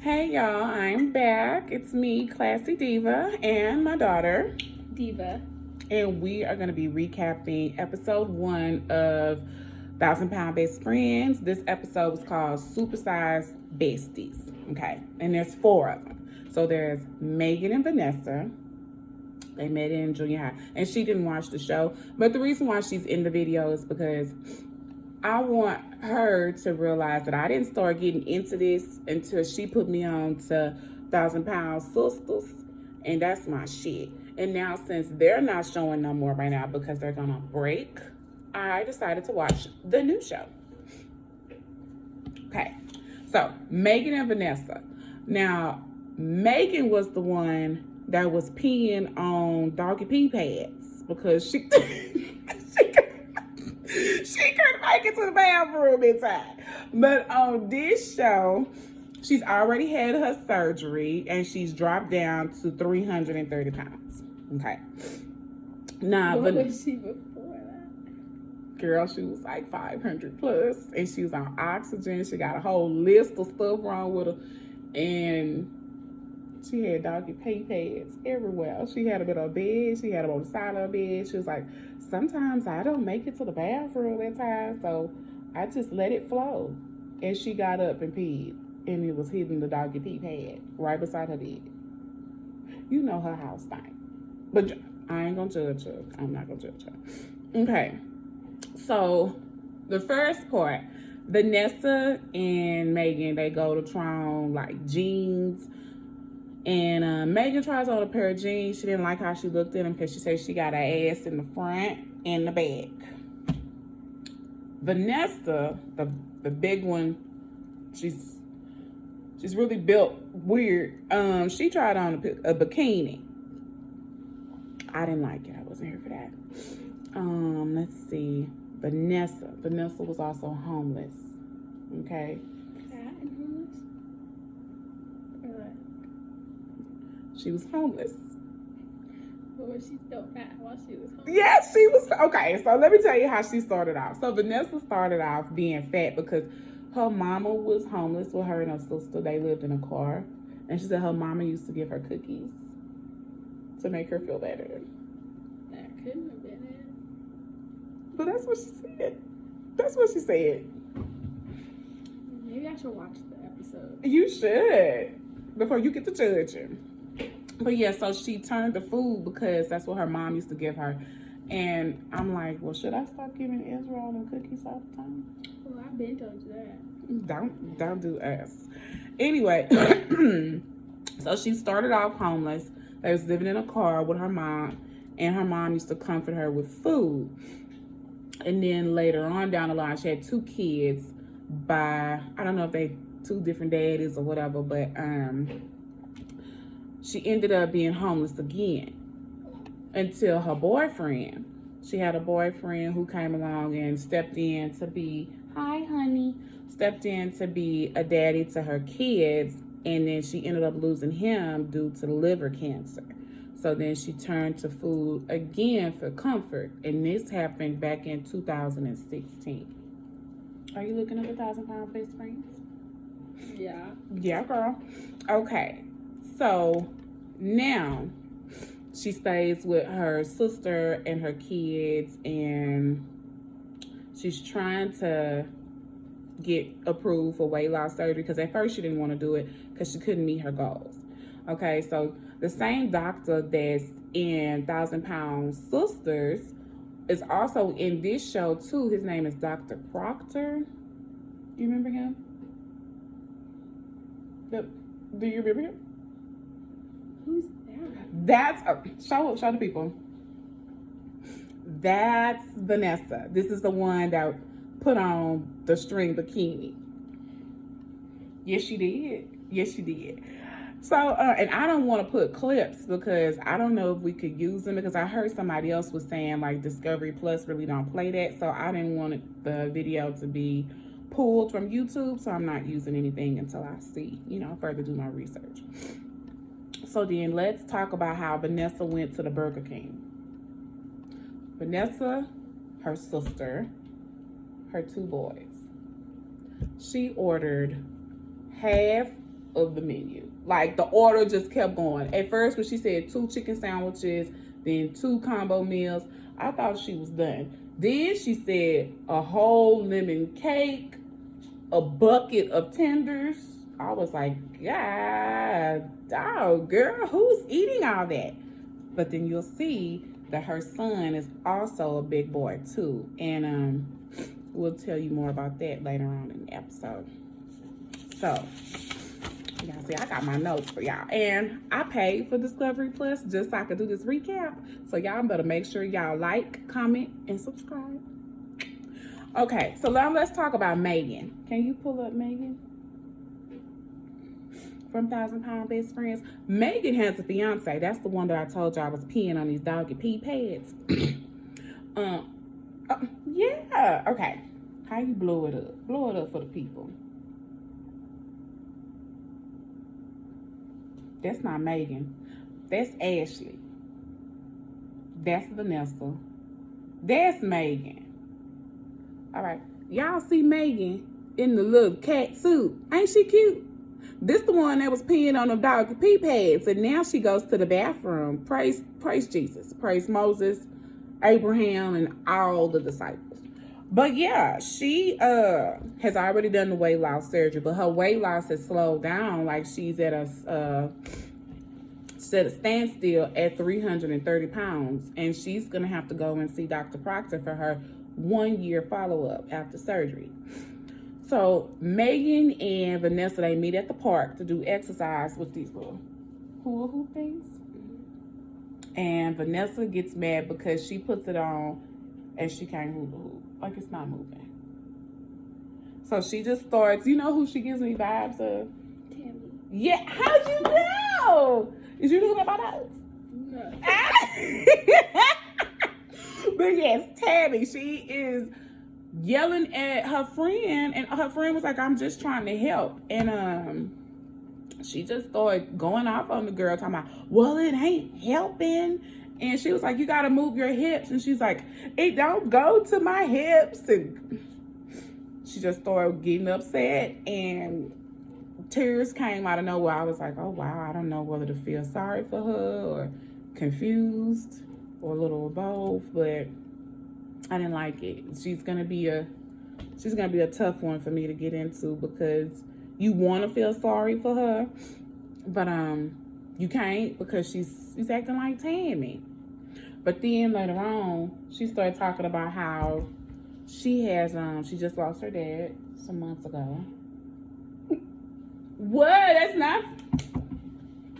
Hey y'all, I'm back. It's me, Classy Diva, and my daughter, Diva. And we are going to be recapping episode 1 of 1,000 Pound Best Friends. This episode was called Supersized Besties. Okay, and there's 4 of them. So there's Megan and Vanessa. They met in junior high, and she didn't watch the show. But the reason why she's in the video is because I want her to realize that I didn't start getting into this until she put me on to 1,000 Pound Sisters, and that's my shit. And now, since they're not showing no more right now because they're gonna break, I decided to watch the new show. Okay, so Megan and Vanessa. Now, Megan was the one that was peeing on doggy pee pads because she she couldn't make it to the bathroom in time. But on this show, she's already had her surgery and she's dropped down to 330 pounds. Okay. Now, what was she before that? Girl, she was like 500 plus, and she was on oxygen. She got a whole list of stuff wrong with her, and she had doggy pee pads everywhere. She had them in her bed. She had them on the side of her bed. She was like, sometimes I don't make it to the bathroom at times, so I just let it flow. And she got up and peed, and it was hitting the doggy pee pad right beside her bed. You know her house thing. But I ain't gonna judge her. I'm not gonna judge her. Okay. So the first part, Vanessa and Megan, they go to try on like jeans. And Megan tries on a pair of jeans. She didn't like how she looked in them because she said she got her ass in the front and the back. Vanessa, the big one, she's really built weird. She tried on a bikini. I didn't like it. I wasn't here for that. Let's see. Vanessa was also homeless. Okay. Fat and homeless? Or what? She was homeless. Or was she still fat while she was homeless? Yes, she was. Okay, so let me tell you how she started off. So Vanessa started off being fat because her mama was homeless with her and her sister. They lived in a car. And she said her mama used to give her cookies to make her feel better. That couldn't have been it. But that's what she said. That's what she said. Maybe I should watch the episode. You should. Before you get to judging. But yeah, so she turned to food because that's what her mom used to give her. And I'm like, well, should I stop giving Israel them cookies all the time? Well, I've been told you that. Don't do us. Anyway, so she started off homeless. They was living in a car with her mom, and her mom used to comfort her with food. And then later on down the line, she had 2 kids by, I don't know if they 2 different daddies or whatever, but she ended up being homeless again until her boyfriend. She had a boyfriend who came along and stepped in to be, hi honey, stepped in to be a daddy to her kids, and then she ended up losing him due to liver cancer. So then she turned to food again for comfort, and this happened back in 2016. Are you looking up 1,000 Pound Best Friends? Yeah. Yeah, girl. Okay, so now she stays with her sister and her kids, and she's trying to get approved for weight loss surgery because at first she didn't want to do it because she couldn't meet her goals. Okay, so the same doctor that's in 1,000 Pound Sisters is also in this show too. His name is Dr. Proctor. You remember him? Do you remember him? Who's that? That's show the people. That's Vanessa. This is the one that put on the string bikini. Yes, she did. Yes, she did. So, and I don't want to put clips because I don't know if we could use them because I heard somebody else was saying like Discovery Plus really don't play that. So I didn't want the video to be pulled from YouTube. So I'm not using anything until I see, further do my research. So then let's talk about how Vanessa went to the Burger King. Vanessa, her sister, her 2 boys. She ordered half of the menu. Like, the order just kept going. At first, when she said 2 chicken sandwiches, then 2 combo meals, I thought she was done. Then she said a whole lemon cake, a bucket of tenders. I was like, God, dog, girl, who's eating all that? But then you'll see that her son is also a big boy too. And we'll tell you more about that later on in the episode. So, y'all see, I got my notes for y'all. And I paid for Discovery Plus just so I could do this recap. So y'all better make sure y'all like, comment, and subscribe. Okay, so now let's talk about Megan. Can you pull up Megan? From 1,000 Pound Best Friends. Megan has a fiance. That's the one that I told you I was peeing on these doggy pee pads. Yeah. Okay. How you blow it up? Blow it up for the people. That's not Megan. That's Ashley. That's Vanessa. That's Megan. All right. Y'all see Megan in the little cat suit. Ain't she cute? This the one that was peeing on them doggy pee pads, and now she goes to the bathroom. Praise Jesus. Praise Moses, Abraham, and all the disciples. But yeah, she has already done the weight loss surgery, but her weight loss has slowed down. Like, she's at a standstill at 330 pounds, and she's gonna have to go and see Dr. Proctor for her 1-year follow-up after surgery. So Megan and Vanessa, they meet at the park to do exercise with these little hula hoop things. And Vanessa gets mad because she puts it on and she can't hula hoop. Like, it's not moving. So she just starts, you know who she gives me vibes of? Tammy. Yeah, how'd you know? Is you looking at my notes? No. But yes, Tammy, she is yelling at her friend, and her friend was like, I'm just trying to help. And she just started going off on the girl, talking about, well, it ain't helping. And she was like, you gotta move your hips. And she's like, it don't go to my hips. And she just started getting upset, and tears came out of nowhere. I was like, oh wow, I don't know whether to feel sorry for her or confused or a little of both, but I didn't like it. She's gonna be a tough one for me to get into, because you want to feel sorry for her, but you can't, because she's acting like Tammy. But then later on, she started talking about how she has she just lost her dad some months ago. What? That's not.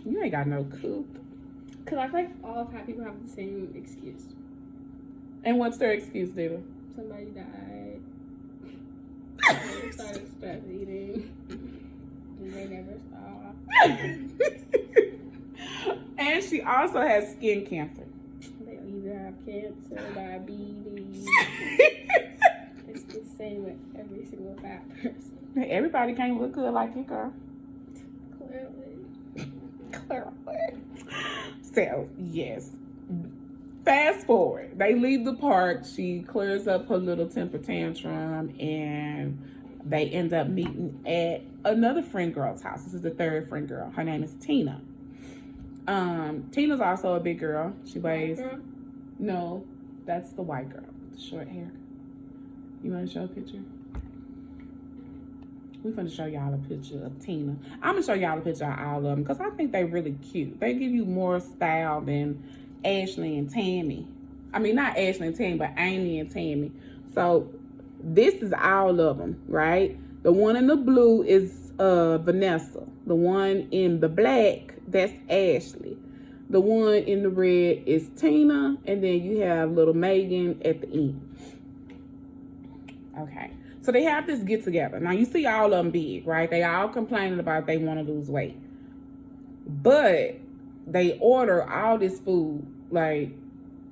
You ain't got no coop. Cause I feel like all fat people have the same excuse. And what's their excuse, Diva? Somebody died. They started stress eating. And they never stopped. And she also has skin cancer. They either have cancer, diabetes. It's the same with every single fat person. Everybody can't look good like you, girl. Clearly. So, yes. Fast forward. They leave the park. She clears up her little temper tantrum, and they end up meeting at another friend girl's house. This is the third friend girl. Her name is Tina. Tina's also a big girl. She weighs... No, that's the white girl with the short hair. You want to show a picture? We're going to show y'all a picture of Tina. I'm going to show y'all a picture of all of them, because I think they're really cute. They give you more style than Ashley and Tammy. I mean, not Ashley and Tammy, but Amy and Tammy. So this is all of them, right? The one in the blue is Vanessa. The one in the black, that's Ashley. The one in the red is Tina. And then you have little Megan at the end. Okay. So they have this get together. Now you see all of them big, right? They all complaining about they want to lose weight. But they order all this food, like,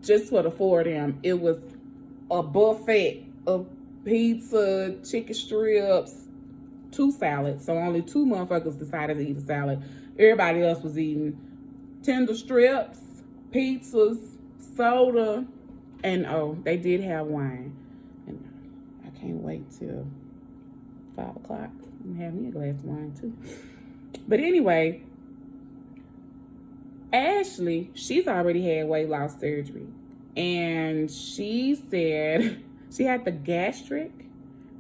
just for the 4 of them. It was a buffet of pizza, chicken strips, 2 salads. So only 2 motherfuckers decided to eat a salad. Everybody else was eating tender strips, pizzas, soda, and oh, they did have wine. And I can't wait till 5 o'clock and have me a glass of wine too. But anyway, Ashley, she's already had weight loss surgery. And she said she had the gastric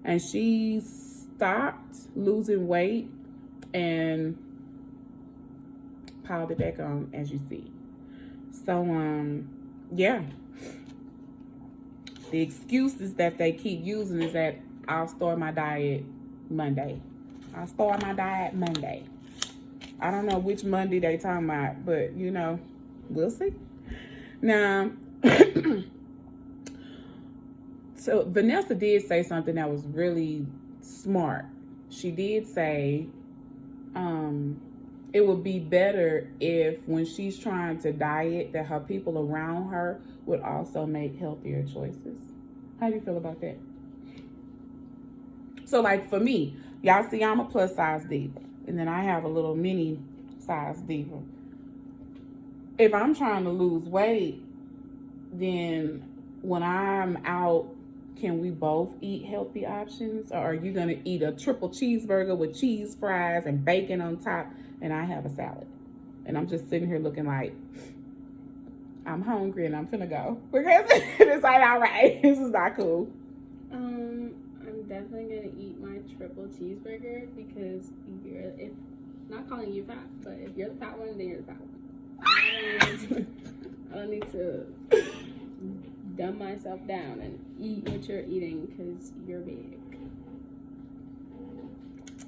and she stopped losing weight and piled it back on, as you see. So, yeah. The excuses that they keep using is that I'll start my diet Monday. I'll start my diet Monday. I don't know which Monday they talking about, but, you know, we'll see. Now, so Vanessa did say something that was really smart. She did say it would be better if when she's trying to diet that her people around her would also make healthier choices. How do you feel about that? So like for me, y'all see I'm a plus size diva and then I have a little mini size diva. If I'm trying to lose weight, then when I'm out, can we both eat healthy options? Or are you going to eat a triple cheeseburger with cheese fries and bacon on top and I have a salad? And I'm just sitting here looking like, I'm hungry and I'm finna go. Because it's like, all right, this is not cool. I'm definitely going to eat my triple cheeseburger because if not calling you fat, but if you're the fat one, then you're the fat one. I don't need to dumb myself down and eat what you're eating because you're big.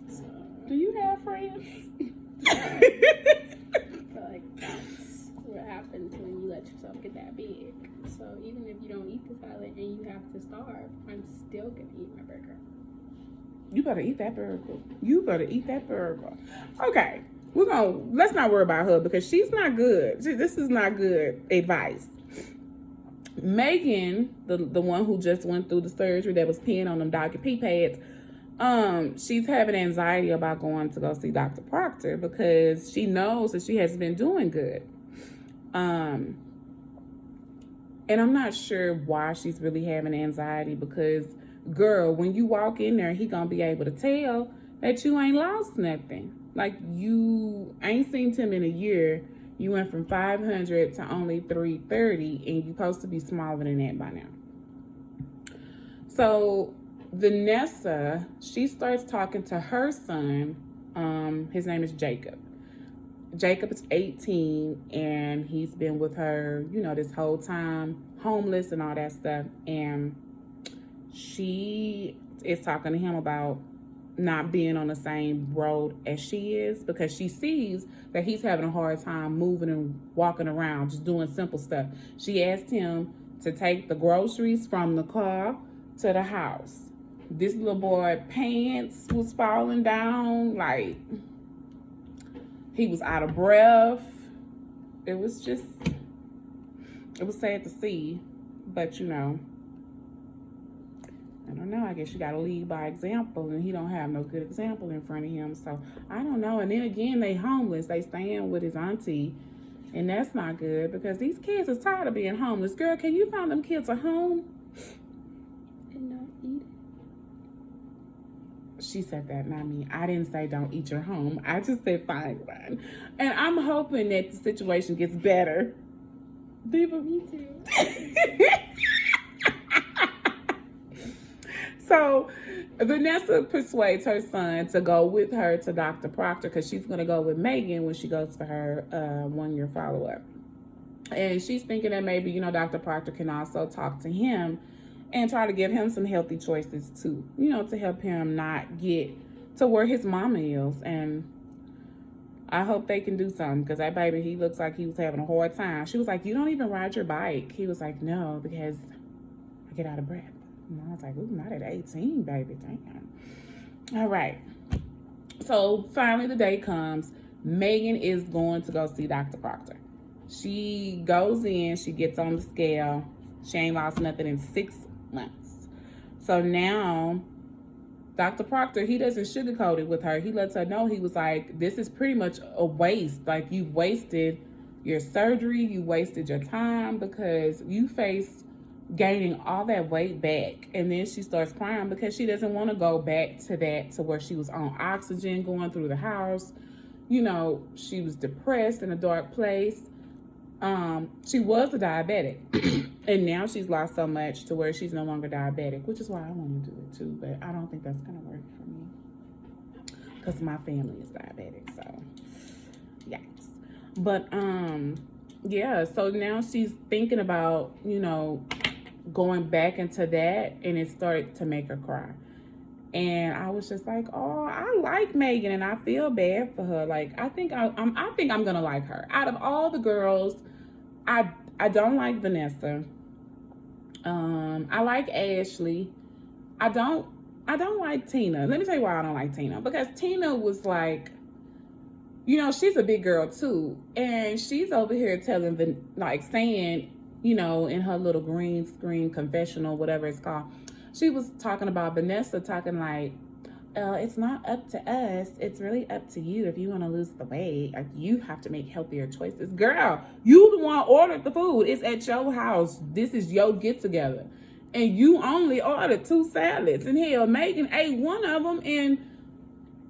So, do you have friends? I feel like that's what happens when you let yourself get that big. So even if you don't eat the salad and you have to starve, I'm still gonna eat my burger. You better eat that burger. You better eat that burger. Okay, let's not worry about her because she's not good. This is not good advice. Megan, the one who just went through the surgery that was peeing on them Dr. P pads, she's having anxiety about going to go see Dr. Proctor because she knows that she has been doing good. And I'm not sure why she's really having anxiety because, girl, when you walk in there, he gonna be able to tell that you ain't lost nothing. Like, you ain't seen him in a year. You went from 500 to only 330, and you're supposed to be smaller than that by now. So Vanessa, she starts talking to her son. His name is Jacob. Jacob is 18, and he's been with her, you know, this whole time, homeless and all that stuff. And she is talking to him about not being on the same road as she is because she sees that he's having a hard time moving and walking around, just doing simple stuff. She asked him to take the groceries from the car to the house. This little boy pants was falling down, like he was out of breath. It was sad to see, but you know, I don't know. I guess you got to lead by example, and he don't have no good example in front of him. So I don't know. And then again, they homeless. They staying with his auntie, and that's not good because these kids are tired of being homeless. Girl, can you find them kids a home? And not eat it. She said that, not me. I didn't say don't eat your home. I just said find one. And I'm hoping that the situation gets better. Diva, Me too. So Vanessa persuades her son to go with her to Dr. Proctor because she's going to go with Megan when she goes for her 1-year follow-up. And she's thinking that maybe, you know, Dr. Proctor can also talk to him and try to give him some healthy choices too, you know, to help him not get to where his mama is. And I hope they can do something because that baby, he looks like he was having a hard time. She was like, you don't even ride your bike. He was like, no, because I get out of breath. And I was like, ooh, not at 18, baby. Damn. All right. So finally the day comes. Megan is going to go see Dr. Proctor. She goes in. She gets on the scale. She ain't lost nothing in 6 months. So now Dr. Proctor, he doesn't sugarcoat it with her. He lets her know, he was like, this is pretty much a waste. Like, you wasted your surgery. You wasted your time because you face gaining all that weight back. And then she starts crying because she doesn't want to go back to that, to where she was on oxygen going through the house, you know, she was depressed in a dark place. She was a diabetic, and now she's lost so much to where she's no longer diabetic, which is why I want to do it too. But I don't think that's gonna work for me because my family is diabetic. So, yes. But yeah. So now she's thinking about, you know, going back into that, and it started to make her cry. And I was just like, oh, I like Megan, and I feel bad for her. Like, I think I'm gonna like her. Out of all the girls, I don't like Vanessa. I like Ashley. I don't like Tina. Let me tell you why I don't like Tina. Because Tina was like, you know, she's a big girl too, and she's over here saying, you know, in her little green screen confessional, whatever it's called. She was talking about Vanessa, talking like, it's not up to us. It's really up to you if you want to lose the weight. Like, you have to make healthier choices. Girl, you the one ordered the food. It's at your house. This is your get-together. And you only ordered 2 salads. And hell, Megan ate one of them. And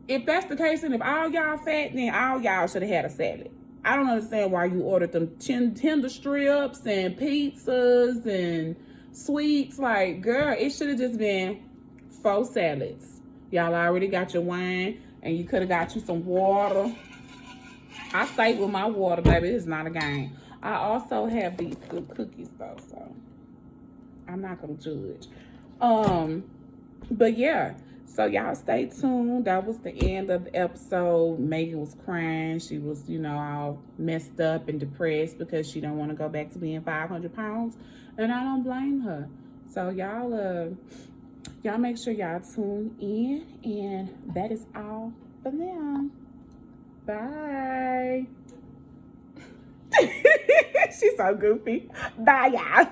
if that's the case, and if all y'all fat, then all y'all should have had a salad. I don't understand why you ordered them tender strips and pizzas and sweets. Like, girl, it should have just been 4 salads. Y'all already got your wine, and you could have got you some water. I stayed with my water, baby. It's not a game. I also have these good cookies, though, so I'm not going to judge. But, yeah. So, y'all stay tuned. That was the end of the episode. Megan was crying. She was, you know, all messed up and depressed because she don't want to go back to being 500 pounds. And I don't blame her. So, y'all make sure y'all tune in. And that is all for now. Bye. She's so goofy. Bye, y'all.